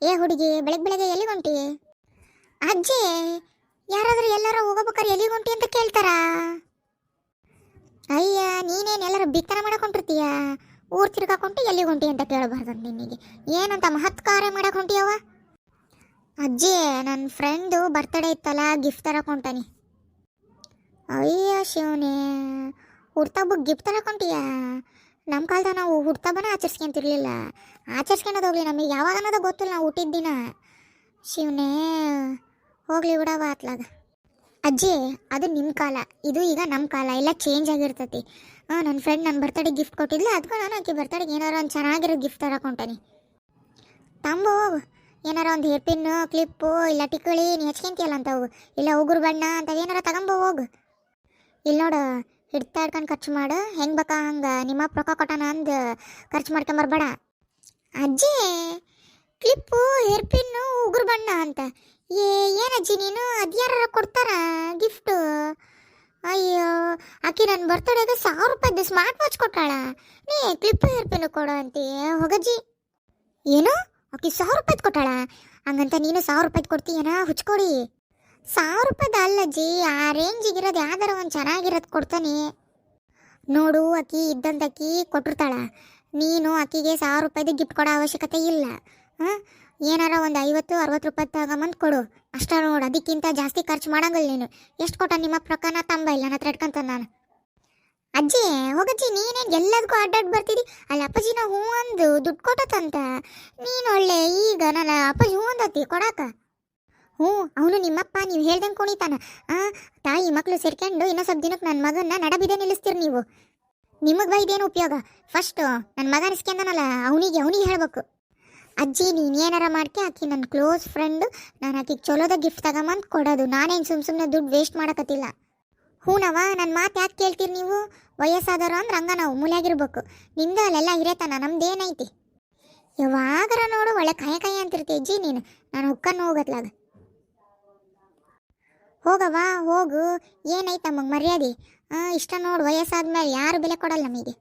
ಏ ಹುಡುಗಿ, ಬೆಳಗ್ಗೆ ಬೆಳಗ್ಗೆ ಎಲ್ಲಿಗೆ ಹೊಂಟಿ? ಅಜ್ಜಿ, ಯಾರಾದ್ರೂ ಎಲ್ಲಾರ ಹೋಗಬೇಕಾರೆ ಎಲ್ಲಿಗೆ ಹೊಂಟಿ ಅಂತ ಕೇಳ್ತಾರ? ಅಯ್ಯ, ನೀನೇನು ಎಲ್ಲಾರ ಬಿತ್ತನೆ ಮಾಡಕ್ ಹೊಂಟಿರ್ತೀಯ? ಊರ್ ತಿರ್ಗಾಕೊಂಟು ಎಲ್ಲಿಗೆ ಹೊಂಟಿ ಅಂತ ಕೇಳಬಾರ್ದು ನಿನಗೆ. ಏನಂತ ಮಹತ್ ಕಾರ್ಯ ಮಾಡಕ್ ಹೊಂಟಿಯವ? ಅಜ್ಜಿ, ನನ್ನ ಫ್ರೆಂಡು ಬರ್ತ್ಡೇ ಇತ್ತಲ್ಲ, ಗಿಫ್ಟ್ ತರಕ್ ಹೊಂಟಾನಿ. ಅಯ್ಯ ಶಿವನೇ, ಹುಡ್ತಬ್ಬಕ್ಕೆ ಗಿಫ್ಟ್ ತರಕ್ ಹೊಂಟಿಯ? ನಮ್ಮ ಕಾಲದಾಗ ನಾವು ಹುಡ್ತಬ್ಬನ ಆಚರಿಸ್ಕೊಂತಿರ್ಲಿಲ್ಲ. ಆಚರಿಸ್ಕೊಂಡೋದು ಹೋಗ್ಲಿ, ನಮಗೆ ಯಾವಾಗ ಅನ್ನೋದು ಗೊತ್ತಿಲ್ಲ, ನಾವು ಹುಟ್ಟಿದ ದಿನ. ಶಿವನೇ, ಹೋಗ್ಲಿ ಬಿಡವ ಅತ್ಲಾಗ. ಅಜ್ಜಿ, ಅದು ನಿಮ್ಮ ಕಾಲ, ಇದು ಈಗ ನಮ್ಮ ಕಾಲ, ಎಲ್ಲ ಚೇಂಜ್ ಆಗಿರ್ತೈತಿ. ನನ್ನ ಫ್ರೆಂಡ್ ನನ್ನ ಬರ್ತಡೇ ಗಿಫ್ಟ್ ಕೊಟ್ಟಿದ್ಲ, ಅದಕ್ಕೂ ನಾನು ಆಕೆ ಬರ್ತಡೇಗೆ ಏನಾರ ಒಂದು ಚೆನ್ನಾಗಿರೋ ಗಿಫ್ಟ್ ತರಕ್ಕೆ ಹೊಂಟಾನಿ. ತಂಬು, ಏನಾರ ಒಂದು ಹೇರ್ ಪಿನ್ನು, ಕ್ಲಿಪ್ಪು, ಇಲ್ಲ ಟಿಕ್ಕಳಿ, ನೀ ಹಚ್ಕೊಂತಿಯಲ್ಲ ಅಂತವು, ಇಲ್ಲ ಉಗುರು ಬಣ್ಣ ಅಂತ ಏನಾರ ತಗೊಂಬೋ ಹೋಗು. ಇಲ್ಲಿ ನೋಡು, ಹಿಡ್ತಾ ಹಿಡ್ಕೊಂಡು ಖರ್ಚು ಮಾಡು, ಹೆಂಗೆ ಬೇಕಾ ಹಂಗೆ. ನಿಮ್ಮಪ್ಪ ರೊಕ್ಕ ಕೊಟ್ಟಾನ ಅಂದು ಖರ್ಚು ಮಾಡ್ಕೊಂಬರ್ಬೇಡ. ಅಜ್ಜಿ, ಕ್ಲಿಪ್ಪು, ಹೇರ್ ಪಿನ್ನು, ಉಗುರು ಬಣ್ಣ ಅಂತ ಏನಜ್ಜಿ ನೀನು? ಅದ್ಯಾರ ಕೊಡ್ತಾರ ಗಿಫ್ಟು? ಅಯ್ಯೋ, ಆಕಿ ನನ್ನ ಬರ್ತಡೇಗೆ 1000 ರೂಪಾಯಿದ್ದು ಸ್ಮಾರ್ಟ್ ವಾಚ್ ಕೊಟ್ಟಾಳ, ನೀ ಕ್ಲಿಪ್ಪು ಹೇರ್ ಪಿನ್ನು ಕೊಡು ಅಂತೀಯ? ಹೋಗಜ್ಜಿ. ಏನು, ಆಕಿ 1000 ರೂಪಾಯ್ದು ಕೊಟ್ಟಾಳ? ಹಂಗಂತ ನೀನು 1000 ರೂಪಾಯ್ದು ಕೊಡ್ತೀಯನ? ಹುಚ್ಕೊಡಿ. 1000 ರೂಪಾಯ್ದು ಅಲ್ಲಜ್ಜಿ, ಆ ರೇಂಜಿಗಿರೋದು ಯಾವ್ದಾರ ಒಂದು ಚೆನ್ನಾಗಿರೋದು ಕೊಡ್ತಾನೆ ನೋಡು. ಆಕಿ ಇದ್ದಂತಕಿ ಕೊಟ್ಟಿರ್ತಾಳ, ನೀನು ಆಕಿಗೆ 1000 ರೂಪಾಯ್ದು ಗಿಫ್ಟ್ ಕೊಡೋ ಅವಶ್ಯಕತೆ ಇಲ್ಲ. ಏನಾರ ಒಂದು 50-60 ರೂಪಾಯಿ ತಗೊಂಬಂದು ಕೊಡು ಅಷ್ಟ ನೋಡು. ಅದಕ್ಕಿಂತ ಜಾಸ್ತಿ ಖರ್ಚು ಮಾಡಂಗಿಲ್ಲ ನೀನು. ಎಷ್ಟು ಕೊಟ್ಟ ನಿಮ್ಮ ಪ್ರಕಾರ ತಂಬ, ಇಲ್ಲ ನನ್ನ ಹತ್ರ ಇಟ್ಕೊಂತ ನಾನು. ಅಜ್ಜಿ, ಹೋಗಜ್ಜಿ, ನೀನೇನು ಎಲ್ಲದಕ್ಕೂ ಅಡ್ಡಾಡ್ ಬರ್ತಿದ್ದಿ? ಅಲ್ಲಿ ಅಪ್ಪಾಜಿನ ಹೂ ಅಂದು ದುಡ್ಡು ಕೊಟ್ಟತಂತ. ನೀನು ಒಳ್ಳೆ ಈಗ ನನ್ನ ಅಪ್ಪಾಜಿ ಹೂ ಅಂದತಿ ಕೊಡಾಕ. ಹ್ಞೂ, ಅವನು ನಿಮ್ಮಪ್ಪ ನೀವು ಹೇಳ್ದಂಗೆ ಕುಣಿತಾನ. ತಾಯಿ ಮಕ್ಕಳು ಸೇರ್ಕೊಂಡು ಇನ್ನೂ ಸ್ವಲ್ಪ ದಿನಕ್ಕೆ ನನ್ನ ಮಗನ್ನ ನಡಬಿದೆ ನಿಲ್ಲಿಸ್ತೀರಿ ನೀವು. ನಿಮಗೆ ಬೈದೇನು ಉಪಯೋಗ? ಫಸ್ಟು ನನ್ನ ಮಗ ಅನಿಸ್ಕೊಂಡನಲ್ಲ, ಅವನಿಗೆ ಹೇಳ್ಬೇಕು. ಅಜ್ಜಿ, ನೀನು ಏನಾರ ಮಾಡ್ಕೆ, ಆಕಿ ನನ್ನ ಕ್ಲೋಸ್ ಫ್ರೆಂಡು, ನಾನು ಆಕಿಗೆ ಚಲೋದ ಗಿಫ್ಟ್ ತಗೊಂಬಂದು ಕೊಡೋದು. ನಾನೇನು ಸುಮ್ಮನೆ ದುಡ್ಡು ವೇಸ್ಟ್ ಮಾಡಕತ್ತಿಲ್ಲ. ಹೂನವ, ನನ್ನ ಮಾತು ಯಾಕೆ ಕೇಳ್ತೀರಿ ನೀವು? ವಯಸ್ಸಾದವರು ಅಂದ್ರೆ ಹಂಗ ನಾವು ಮೂಲೆಯಾಗಿರ್ಬೇಕು. ನಿಂದು ಅಲ್ಲೆಲ್ಲ ಹಿರೇತನ, ನಮ್ದೇನೈತಿ? ಯಾವಾಗರ ನೋಡು ಒಳ್ಳೆ ಕಾಯ ಅಂತಿರ್ತಿ ಅಜ್ಜಿ ನೀನು. ನಾನು ಹೊಕ್ಕನ್ನು ಹೋಗತ್ಲಾಗ. ಹೋಗವ ಹೋಗು, ಏನೈತೆ ನಮಗೆ ಮರ್ಯಾದೆ? ಇಷ್ಟ ನೋಡು, ವಯಸ್ಸಾದ್ಮೇಲೆ ಯಾರು ಬೆಲೆ ಕೊಡಲ್ಲ ನಮಗೆ.